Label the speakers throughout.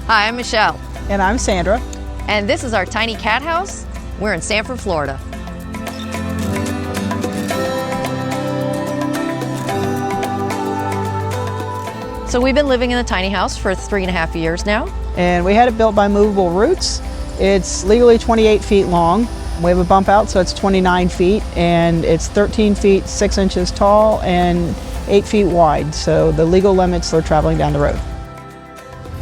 Speaker 1: Hi, I'm Michelle.
Speaker 2: And I'm Sandra.
Speaker 1: And this is our tiny cat house. We're in Sanford, Florida. So we've been living in the tiny house for 3.5 years now.
Speaker 2: And we had it built by Movable Roots. It's legally 28 feet long. We have a bump out, so it's 29 feet, and it's 13 feet 6 inches tall and 8 feet wide. So the legal limits are traveling down the road.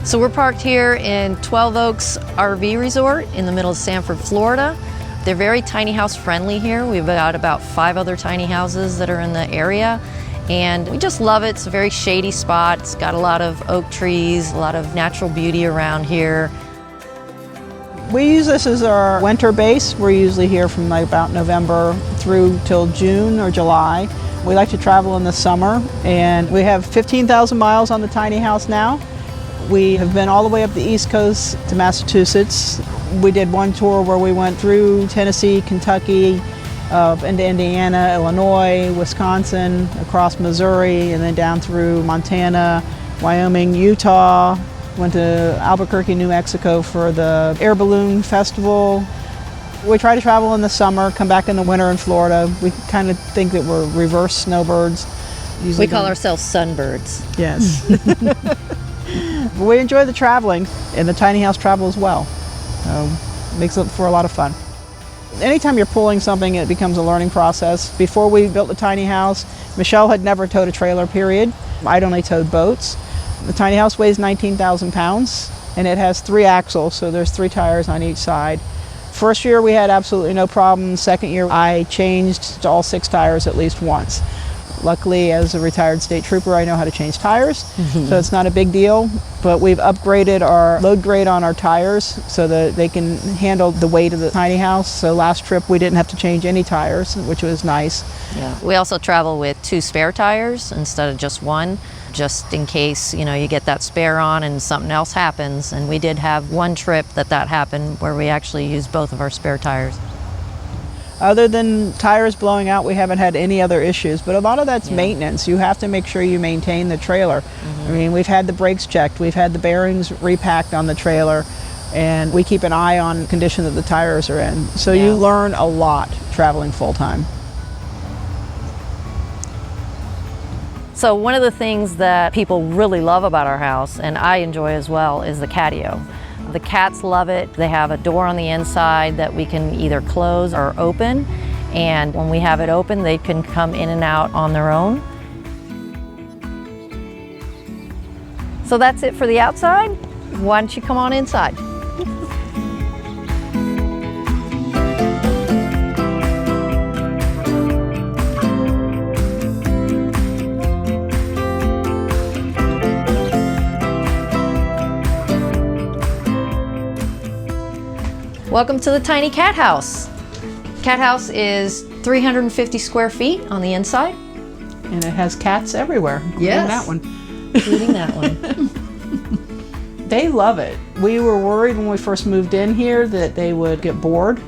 Speaker 1: So we're parked here in 12 Oaks RV Resort in the middle of Sanford, Florida. They're very tiny house friendly here. We've got about 5 other tiny houses that are in the area. And we just love it. It's a very shady spot. It's got a lot of oak trees, a lot of natural beauty around here.
Speaker 2: We use this as our winter base. We're usually here from like about November through till June or July. We like to travel in the summer, and we have 15,000 miles on the tiny house now. We have been all the way up the East Coast to Massachusetts. We did one tour where we went through Tennessee, Kentucky, into Indiana, Illinois, Wisconsin, across Missouri, and then down through Montana, Wyoming, Utah. Went to Albuquerque, New Mexico for the Air Balloon Festival. We try to travel in the summer, come back in the winter in Florida. We kind of think that we're reverse snowbirds.
Speaker 1: We call ourselves sunbirds.
Speaker 2: Yes. We enjoy the traveling, and the tiny house travel as well. Makes it for a lot of fun. Anytime you're pulling something, it becomes a learning process. Before we built the tiny house, Michelle had never towed a trailer, period. I'd only towed boats. The tiny house weighs 19,000 pounds, and it has 3 axles, so there's 3 tires on each side. First year we had absolutely no problem. Second year I changed to all 6 tires at least once. Luckily, as a retired state trooper, I know how to change tires, so it's not a big deal. But we've upgraded our load grade on our tires so that they can handle the weight of the tiny house. So last trip we didn't have to change any tires, which was nice.
Speaker 1: Yeah. We also travel with 2 spare tires instead of just 1, just in case, you get that spare on and something else happens. And we did have one trip that happened where we actually used both of our spare tires.
Speaker 2: Other than tires blowing out, we haven't had any other issues, but a lot of that's maintenance. You have to make sure you maintain the trailer. I mean, we've had the brakes checked, we've had the bearings repacked on the trailer, and we keep an eye on the condition that the tires are in. So you learn a lot traveling full-time.
Speaker 1: So one of the things that people really love about our house, and I enjoy as well, is the catio. The cats love it. They have a door on the inside that we can either close or open. And when we have it open, they can come in and out on their own. So that's it for the outside. Why don't you come on inside? Welcome to the tiny cat house. Cat house is 350 square feet on the inside.
Speaker 2: And it has cats everywhere,
Speaker 1: yes.
Speaker 2: Including that one. They love it. We were worried when we first moved in here that they would get bored,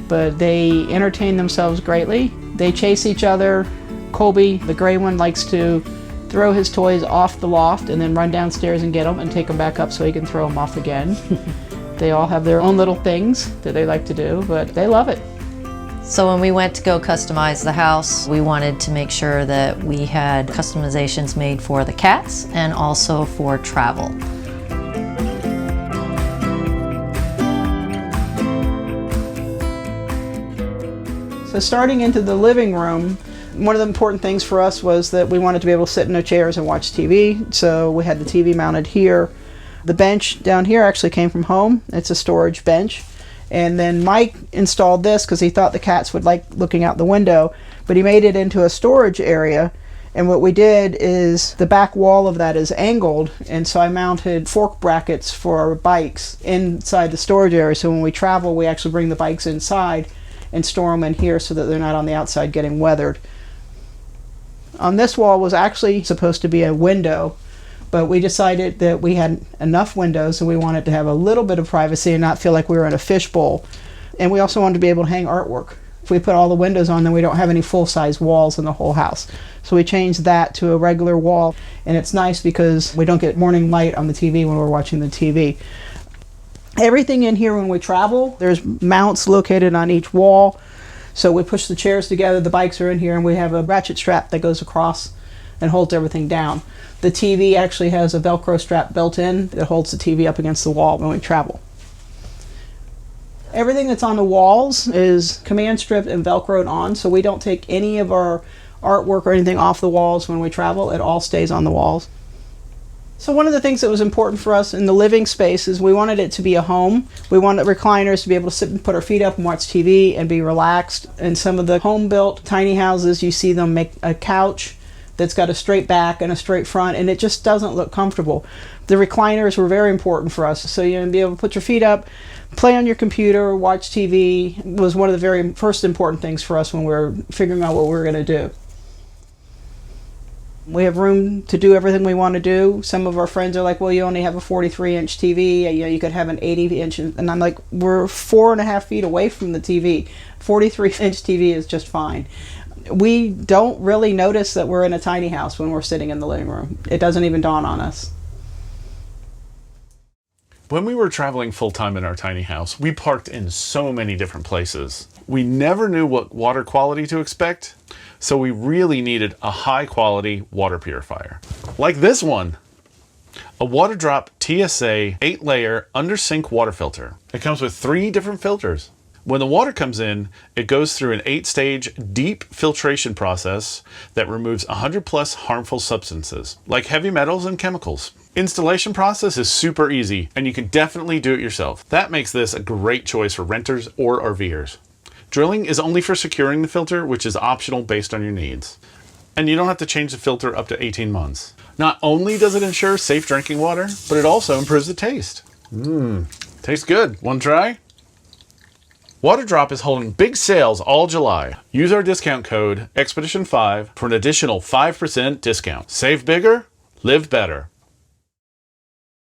Speaker 2: but they entertain themselves greatly. They chase each other. Colby, the gray one, likes to throw his toys off the loft and then run downstairs and get them and take them back up so he can throw them off again. They all have their own little things that they like to do, but they love it.
Speaker 1: So when we went to go customize the house, we wanted to make sure that we had customizations made for the cats and also for travel.
Speaker 2: So starting into the living room, one of the important things for us was that we wanted to be able to sit in the chairs and watch TV. So we had the TV mounted here. The bench down here actually came from home. It's a storage bench. And then Mike installed this because he thought the cats would like looking out the window, but he made it into a storage area. And what we did is the back wall of that is angled, and so I mounted fork brackets for our bikes inside the storage area. So when we travel, we actually bring the bikes inside and store them in here so that they're not on the outside getting weathered. On this wall was actually supposed to be a window, but we decided that we had enough windows and we wanted to have a little bit of privacy and not feel like we were in a fishbowl. And we also wanted to be able to hang artwork If we put all the windows on, then we don't have any full-size walls in the whole house. So we changed that to a regular wall, and it's nice because we don't get morning light on the TV when we're watching the TV. Everything in here when we travel, there's mounts located on each wall. So we push the chairs together, the bikes are in here, and we have a ratchet strap that goes across and holds everything down. The TV actually has a Velcro strap built in that holds the TV up against the wall when we travel. Everything that's on the walls is command stripped and Velcroed on, so we don't take any of our artwork or anything off the walls when we travel. It all stays on the walls. So one of the things that was important for us in the living space is we wanted it to be a home. We wanted recliners to be able to sit and put our feet up and watch TV and be relaxed. In some of the home-built tiny houses, you see them make a couch that's got a straight back and a straight front, and it just doesn't look comfortable. The recliners were very important for us, so you're going to be able to put your feet up, play on your computer, watch TV. It was one of the very first important things for us when we were figuring out what we were going to do. We have room to do everything we want to do. Some of our friends are like, well, you only have a 43-inch TV. You know, you could have an 80-inch. And I'm like, we're 4.5 feet away from the TV. 43-inch TV is just fine. We don't really notice that we're in a tiny house when we're sitting in the living room. It doesn't even dawn on us.
Speaker 3: When we were traveling full-time in our tiny house, we parked in so many different places. We never knew what water quality to expect, so we really needed a high-quality water purifier. Like this one! A water drop TSA 8-layer under-sink water filter. It comes with 3 different filters. When the water comes in, it goes through an 8-stage deep filtration process that removes 100+ harmful substances, like heavy metals and chemicals. Installation process is super easy, and you can definitely do it yourself. That makes this a great choice for renters or RVers. Drilling is only for securing the filter, which is optional based on your needs. And you don't have to change the filter up to 18 months. Not only does it ensure safe drinking water, but it also improves the taste. Tastes good. Want to try? Water Drop is holding big sales all July. Use our discount code EXPEDITION5 for an additional 5% discount. Save bigger, live better.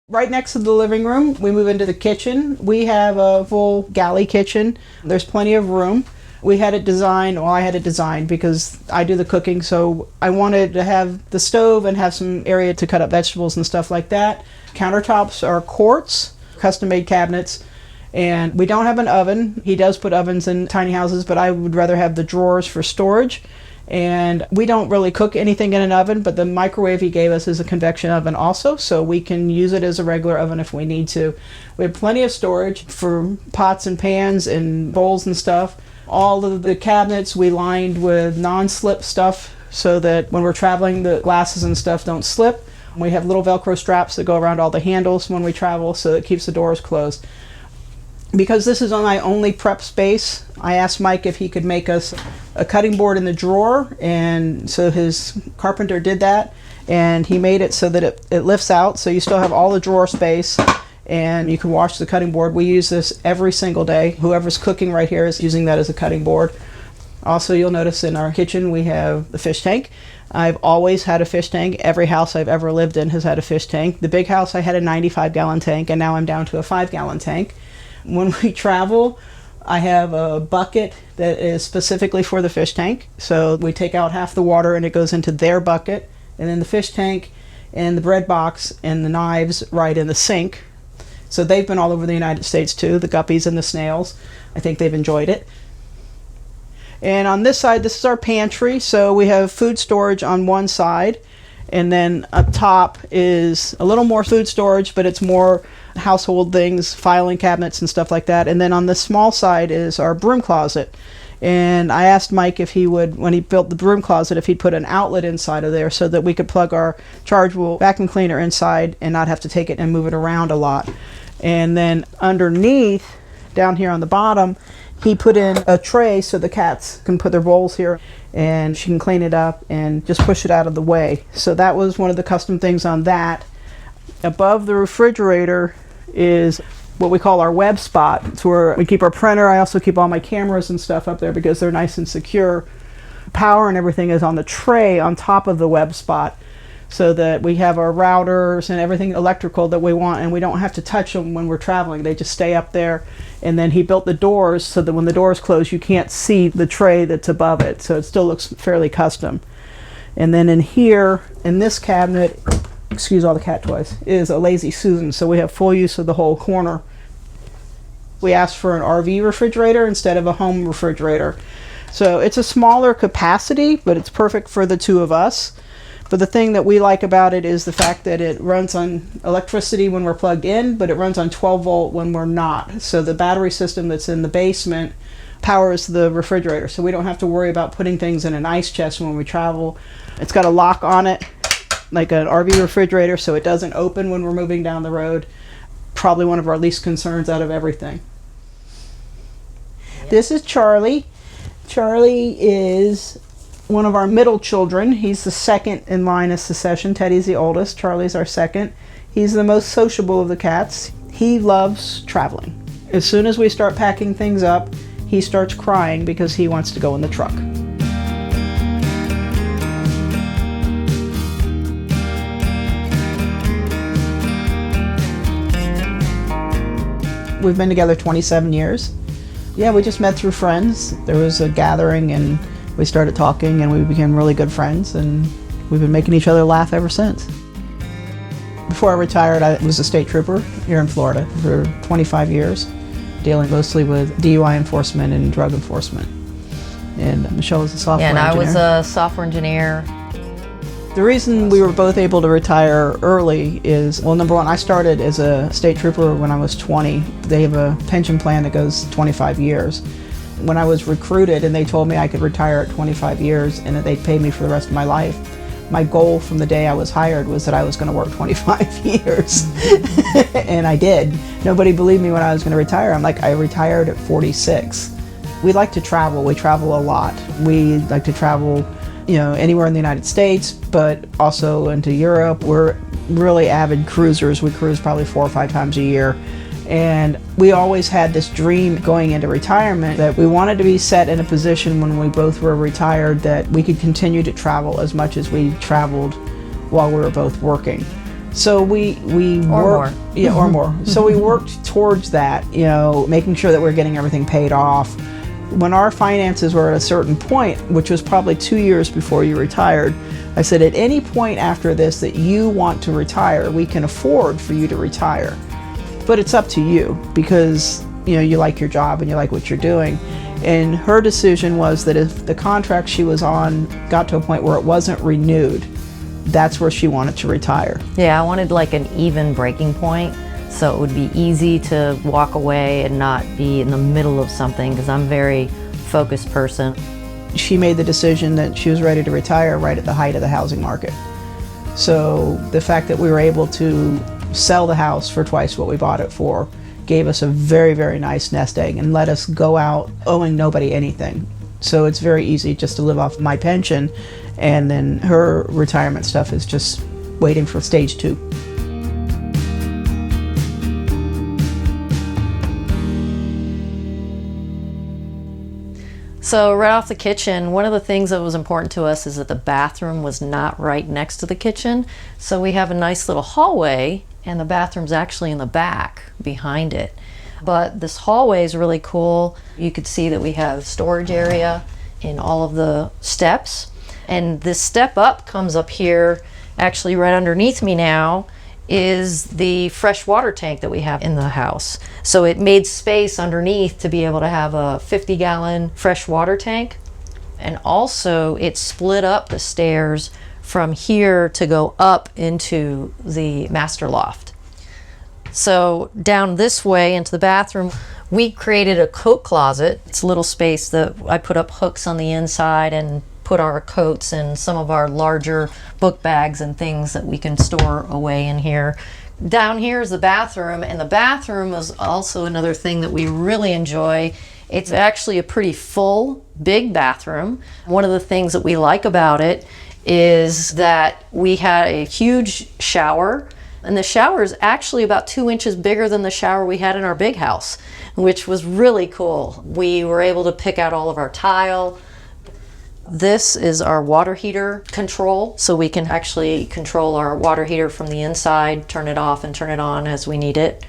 Speaker 2: Right next to the living room, we move into the kitchen. We have a full galley kitchen. There's plenty of room. We had it designed, well, I had it designed because I do the cooking, so I wanted to have the stove and have some area to cut up vegetables and stuff like that. Countertops are quartz, custom-made cabinets, and we don't have an oven. He does put ovens in tiny houses, but I would rather have the drawers for storage. And we don't really cook anything in an oven, but the microwave he gave us is a convection oven also, so we can use it as a regular oven if we need to. We have plenty of storage for pots and pans and bowls and stuff. All of the cabinets we lined with non-slip stuff so that when we're traveling the glasses and stuff don't slip. We have little Velcro straps that go around all the handles when we travel so it keeps the doors closed. Because this is my only prep space, I asked Mike if he could make us a cutting board in the drawer, and so his carpenter did that, and he made it so that it lifts out, so you still have all the drawer space, and you can wash the cutting board. We use this every single day. Whoever's cooking right here is using that as a cutting board. Also, you'll notice in our kitchen we have the fish tank. I've always had a fish tank. Every house I've ever lived in has had a fish tank. The big house I had a 95-gallon tank, and now I'm down to a 5-gallon tank. When we travel, I have a bucket that is specifically for the fish tank. So we take out half the water and it goes into their bucket. And then the fish tank and the bread box and the knives right in the sink. So they've been all over the United States too, the guppies and the snails. I think they've enjoyed it. And on this side, this is our pantry. So we have food storage on one side. And then up top is a little more food storage, but it's more household things, filing cabinets and stuff like that. And then on the small side is our broom closet. And I asked Mike if he would, when he built the broom closet, if he'd put an outlet inside of there so that we could plug our chargeable vacuum cleaner inside and not have to take it and move it around a lot. And then underneath, down here on the bottom, he put in a tray so the cats can put their bowls here and she can clean it up and just push it out of the way. So that was one of the custom things on that. Above the refrigerator is what we call our web spot. It's where we keep our printer. I also keep all my cameras and stuff up there because they're nice and secure. Power and everything is on the tray on top of the web spot. so that we have our routers and everything electrical that we want, and we don't have to touch them when we're traveling. They just stay up there. And then he built the doors so that when the doors close, you can't see the tray that's above it, so it still looks fairly custom. And then in here, in this cabinet, excuse all the cat toys, is a Lazy Susan, so we have full use of the whole corner. We asked for an RV refrigerator instead of a home refrigerator. So it's a smaller capacity, but it's perfect for the two of us. But the thing that we like about it is the fact that it runs on electricity when we're plugged in, but it runs on 12 volt when we're not. So the battery system that's in the basement powers the refrigerator, so we don't have to worry about putting things in an ice chest when we travel. It's got a lock on it, like an RV refrigerator, so it doesn't open when we're moving down the road. Probably one of our least concerns out of everything. This is Charlie. Charlie is one of our middle children. He's the second in line of succession. Teddy's the oldest. Charlie's our second. He's the most sociable of the cats. He loves traveling. As soon as we start packing things up, he starts crying because he wants to go in the truck. We've been together 27 years. Yeah, we just met through friends. There was a gathering and we started talking and we became really good friends, and we've been making each other laugh ever since. Before I retired, I was a state trooper here in Florida for 25 years, dealing mostly with DUI enforcement and drug enforcement. And Michelle was a software engineer.
Speaker 1: Yeah, and I was a software engineer.
Speaker 2: The reason we were both able to retire early is, well, number one, I started as a state trooper when I was 20. They have a pension plan that goes 25 years. When I was recruited and they told me I could retire at 25 years and that they'd pay me for the rest of my life, my goal from the day I was hired was that I was going to work 25 years. And I did. Nobody believed me when I was going to retire. I'm like, I retired at 46. We like to travel. We travel a lot. We like to travel, anywhere in the United States, but also into Europe. We're really avid cruisers. We cruise probably 4 or 5 times a year. And we always had this dream going into retirement that we wanted to be set in a position when we both were retired that we could continue to travel as much as we traveled while we were both working. So we worked, or more. So we worked towards that, making sure that we're getting everything paid off. When our finances were at a certain point, which was probably 2 years before you retired, I said, at any point after this that you want to retire, we can afford for you to retire. But it's up to you because, you like your job and you like what you're doing. And her decision was that if the contract she was on got to a point where it wasn't renewed, that's where she wanted to retire.
Speaker 1: Yeah, I wanted like an even breaking point, so it would be easy to walk away and not be in the middle of something, because I'm a very focused person.
Speaker 2: She made the decision that she was ready to retire right at the height of the housing market. So the fact that we were able to sell the house for twice what we bought it for gave us a very, very nice nest egg and let us go out owing nobody anything. So it's very easy just to live off my pension, and then her retirement stuff is just waiting for stage 2.
Speaker 1: So right off the kitchen, one of the things that was important to us is that the bathroom was not right next to the kitchen. So we have a nice little hallway, and the bathroom's actually in the back behind it. But this hallway is really cool. You could see that we have storage area in all of the steps. And this step up comes up here, actually right underneath me now, is the fresh water tank that we have in the house. So it made space underneath to be able to have a 50-gallon fresh water tank. And also it split up the stairs from here to go up into the master loft. So down this way into the bathroom, we created a coat closet. It's a little space that I put up hooks on the inside and put our coats and some of our larger book bags and things that we can store away in here. Down here is the bathroom, and the bathroom is also another thing that we really enjoy. It's actually a pretty full, big bathroom. One of the things that we like about it is that we had a huge shower, and the shower is actually about 2 inches bigger than the shower we had in our big house, which was really cool. We were able to pick out all of our tile. This is our water heater control, so we can actually control our water heater from the inside, turn it off and turn it on as we need it.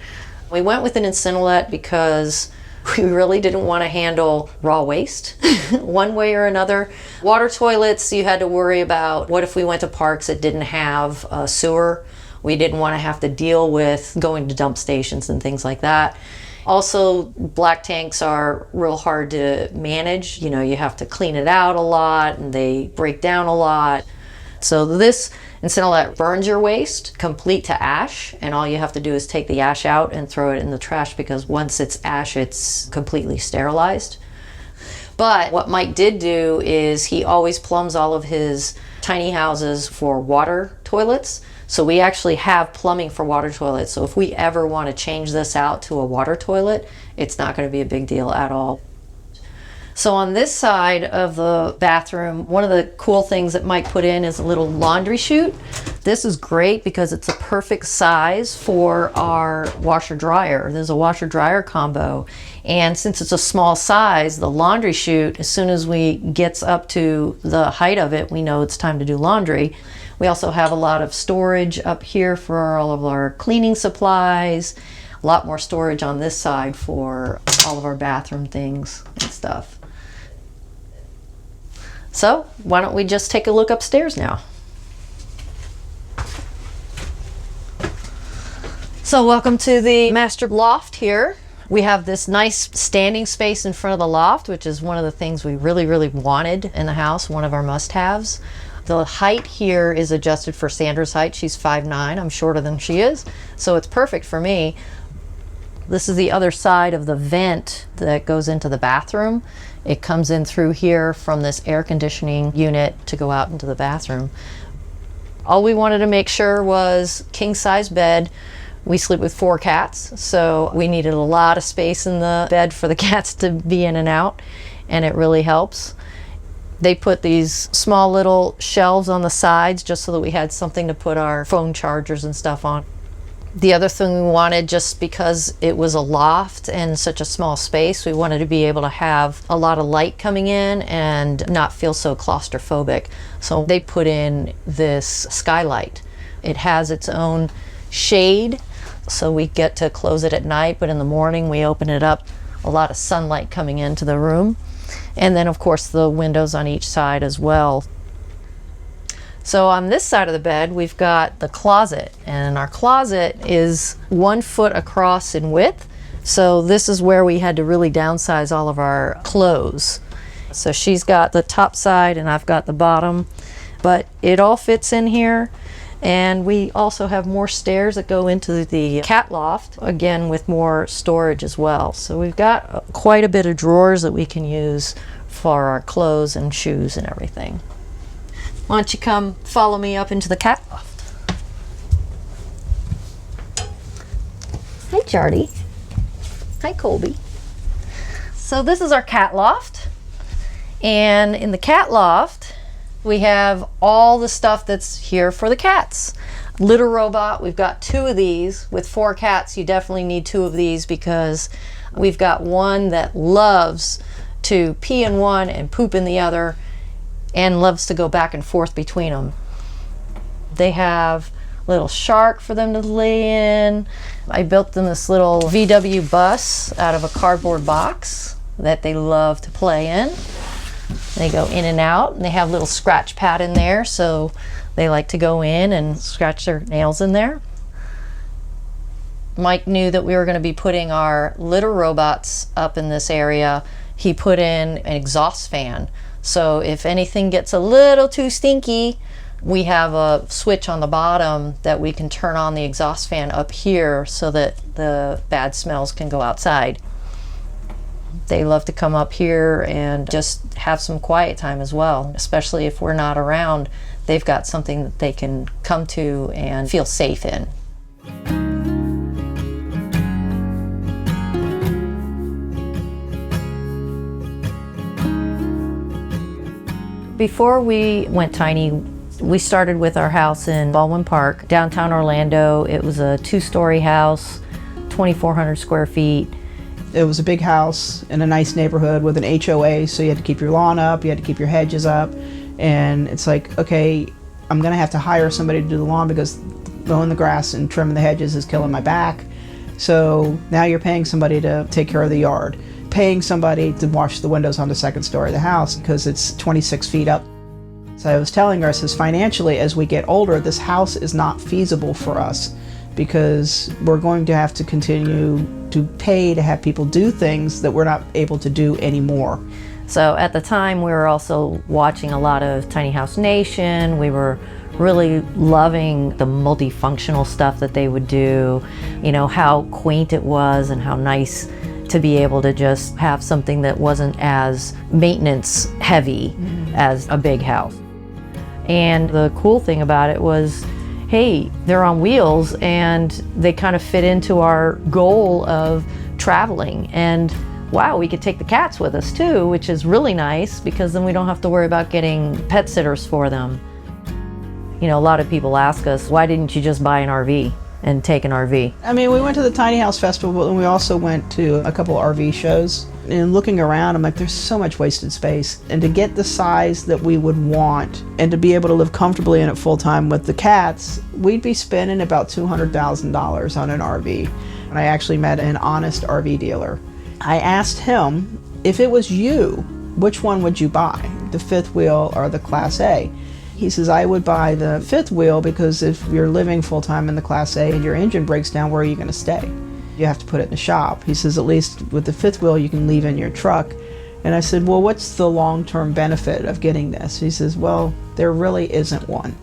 Speaker 1: We went with an Incinelette because we really didn't want to handle raw waste one way or another. Water toilets, you had to worry about what if we went to parks that didn't have a sewer. We didn't want to have to deal with going to dump stations and things like that. Also, black tanks are real hard to manage. You know, you have to clean it out a lot and they break down a lot. So this Incinelette burns your waste complete to ash, and all you have to do is take the ash out and throw it in the trash, because once it's ash, it's completely sterilized. But what Mike did do is he always plumbs all of his tiny houses for water toilets. So we actually have plumbing for water toilets. So if we ever want to change this out to a water toilet, it's not going to be a big deal at all. So on this side of the bathroom, one of the cool things that Mike put in is a little laundry chute. This is great because it's a perfect size for our washer dryer. There's a washer dryer combo. And since it's a small size, the laundry chute, as soon as we gets up to the height of it, we know it's time to do laundry. We also have a lot of storage up here for all of our cleaning supplies, a lot more storage on this side for all of our bathroom things and stuff. So why don't we just take a look upstairs now? So welcome to the master loft here. We have this nice standing space in front of the loft, which is one of the things we really wanted in the house, one of our must-haves. The height here is adjusted for Sandra's height. She's 5'9". I'm shorter than she is, so it's perfect for me. This is the other side of the vent that goes into the bathroom. It comes in through here from this air conditioning unit to go out into the bathroom. All we wanted to make sure was king-size bed. We sleep with 4 cats, so we needed a lot of space in the bed for the cats to be in and out, and it really helps. They put these small little shelves on the sides just so that we had something to put our phone chargers and stuff on. The other thing we wanted, just because it was a loft and such a small space, we wanted to be able to have a lot of light coming in and not feel so claustrophobic. So they put in this skylight. It has its own shade, so we get to close it at night, but in the morning we open it up, a lot of sunlight coming into the room. And then of course the windows on each side as well. So on this side of the bed we've got the closet, and our closet is 1 foot across in width. So this is where we had to really downsize all of our clothes. So she's got the top side and I've got the bottom, but it all fits in here. And we also have more stairs that go into the cat loft, again with more storage as well. So we've got quite a bit of drawers that we can use for our clothes and shoes and everything. Why don't you come follow me up into the cat loft? Hi, Jardy. Hi, Colby. So this is our cat loft. And in the cat loft, we have all the stuff that's here for the cats. Litter robot, we've got 2 of these. With 4 cats, you definitely need 2 of these because we've got one that loves to pee in one and poop in the other and loves to go back and forth between them. They have a little shark for them to lay in. I built them this little VW bus out of a cardboard box that they love to play in. They go in and out, and they have a little scratch pad in there, so they like to go in and scratch their nails in there. Mike knew that we were going to be putting our litter robots up in this area. He put in an exhaust fan, so if anything gets a little too stinky, we have a switch on the bottom that we can turn on the exhaust fan up here so that the bad smells can go outside. They love to come up here and just have some quiet time as well, especially if we're not around. They've got something that they can come to and feel safe in. Before we went tiny, we started with our house in Baldwin Park, downtown Orlando. It was a 2-story house, 2,400 square feet.
Speaker 2: It was a big house in a nice neighborhood with an HOA, so you had to keep your lawn up, you had to keep your hedges up, and it's like, okay, I'm going to have to hire somebody to do the lawn because mowing the grass and trimming the hedges is killing my back. So now you're paying somebody to take care of the yard, paying somebody to wash the windows on the second story of the house because it's 26 feet up. So I was telling her, I says, financially, as we get older, this house is not feasible for us because we're going to have to continue to pay to have people do things that we're not able to do anymore.
Speaker 1: So at the time, we were also watching a lot of Tiny House Nation. We were really loving the multifunctional stuff that they would do, you know, how quaint it was and how nice to be able to just have something that wasn't as maintenance heavy as a big house. And the cool thing about it was, hey, they're on wheels and they kind of fit into our goal of traveling. And wow, we could take the cats with us too, which is really nice because then we don't have to worry about getting pet sitters for them. You know, a lot of people ask us, why didn't you just buy an RV and take an RV?
Speaker 2: I mean, we went to the Tiny House Festival and we also went to a couple RV shows. And looking around, I'm like, there's so much wasted space. And to get the size that we would want and to be able to live comfortably in it full time with the cats, we'd be spending about $200,000 on an RV. And I actually met an honest RV dealer. I asked him, if it was you, which one would you buy, the fifth wheel or the Class A? He says, I would buy the fifth wheel because if you're living full time in the Class A and your engine breaks down, where are you going to stay? You have to put it in the shop. He says, at least with the fifth wheel, you can leave in your truck. And I said, well, what's the long-term benefit of getting this? He says, well, there really isn't one.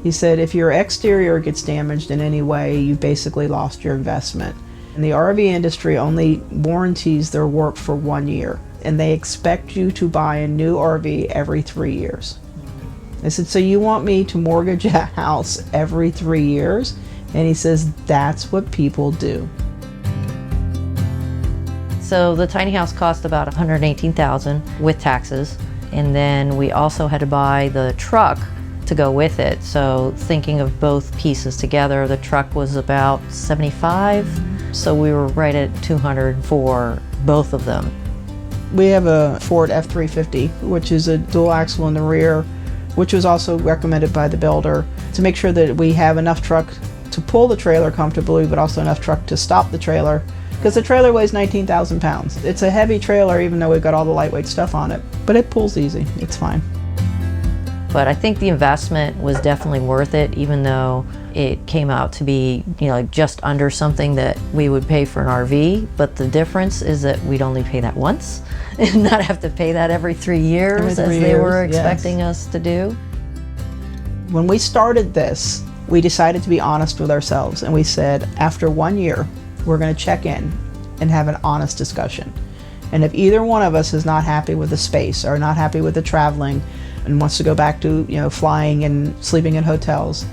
Speaker 2: He said, if your exterior gets damaged in any way, you've basically lost your investment. And the RV industry only warranties their work for 1 year. And they expect you to buy a new RV every 3 years. I said, so you want me to mortgage a house every 3 years? And he says, that's what people do.
Speaker 1: So the tiny house cost about $118,000 with taxes. And then we also had to buy the truck to go with it. So thinking of both pieces together, the truck was about $75,000. So we were right at $200,000 for both of them.
Speaker 2: We have a Ford F-350, which is a dual axle in the rear, which was also recommended by the builder to make sure that we have enough truck to pull the trailer comfortably, but also enough truck to stop the trailer, because the trailer weighs 19,000 pounds. It's a heavy trailer, even though we've got all the lightweight stuff on it, but it pulls easy. It's fine.
Speaker 1: But I think the investment was definitely worth it, even though it came out to be, you know, like just under something that we would pay for an RV. But the difference is that we'd only pay that once and not have to pay that every 3 years as they were expecting us to do.
Speaker 2: When we started this, we decided to be honest with ourselves, and we said, after 1 year, we're going to check in and have an honest discussion. And if either one of us is not happy with the space or not happy with the traveling and wants to go back to, you know, flying and sleeping in hotels,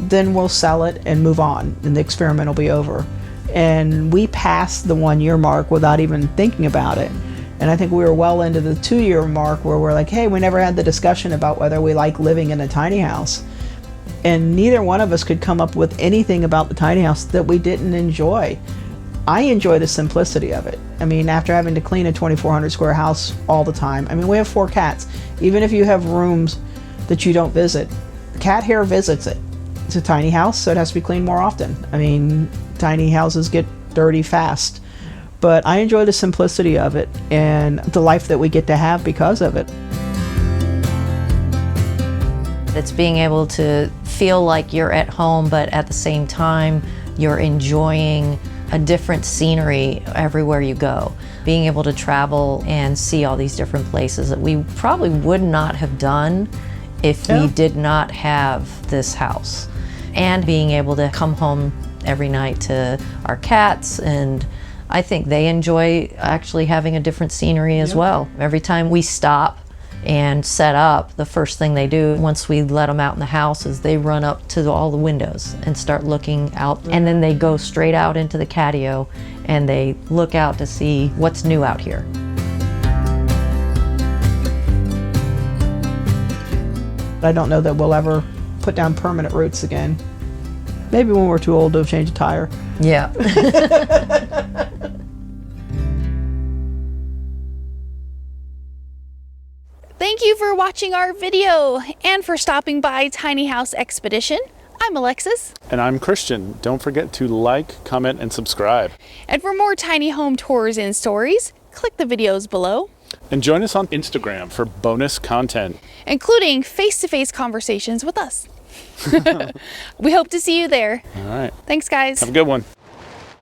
Speaker 2: then we'll sell it and move on, and the experiment will be over. And we passed the 1 year mark without even thinking about it. And I think we were well into the 2 year mark where we're like, hey, we never had the discussion about whether we like living in a tiny house. And neither one of us could come up with anything about the tiny house that we didn't enjoy. I enjoy the simplicity of it. I mean, after having to clean a 2,400 square house all the time, I mean, we have 4 cats. Even if you have rooms that you don't visit, cat hair visits it. It's a tiny house, so it has to be cleaned more often. I mean, tiny houses get dirty fast. But I enjoy the simplicity of it and the life that we get to have because of it.
Speaker 1: It's being able to feel like you're at home, but at the same time, you're enjoying a different scenery everywhere you go. Being able to travel and see all these different places that we probably would not have done if we did not have this house. And being able to come home every night to our cats, and I think they enjoy actually having a different scenery as well. Every time we stop and set up, the first thing they do once we let them out in the house is they run up to all the windows and start looking out, and then they go straight out into the catio and they look out to see what's new out here.
Speaker 2: I don't know that we'll ever put down permanent roots again. Maybe when we're too old to change a tire.
Speaker 1: Yeah.
Speaker 4: Thank you for watching our video and for stopping by Tiny House Expedition. I'm Alexis.
Speaker 3: And I'm Christian. Don't forget to like, comment, and subscribe.
Speaker 4: And for more tiny home tours and stories, click the videos below.
Speaker 3: And join us on Instagram for bonus content,
Speaker 4: including face-to-face conversations with us. We hope to see you there.
Speaker 3: All right.
Speaker 4: Thanks, guys.
Speaker 3: Have a good one.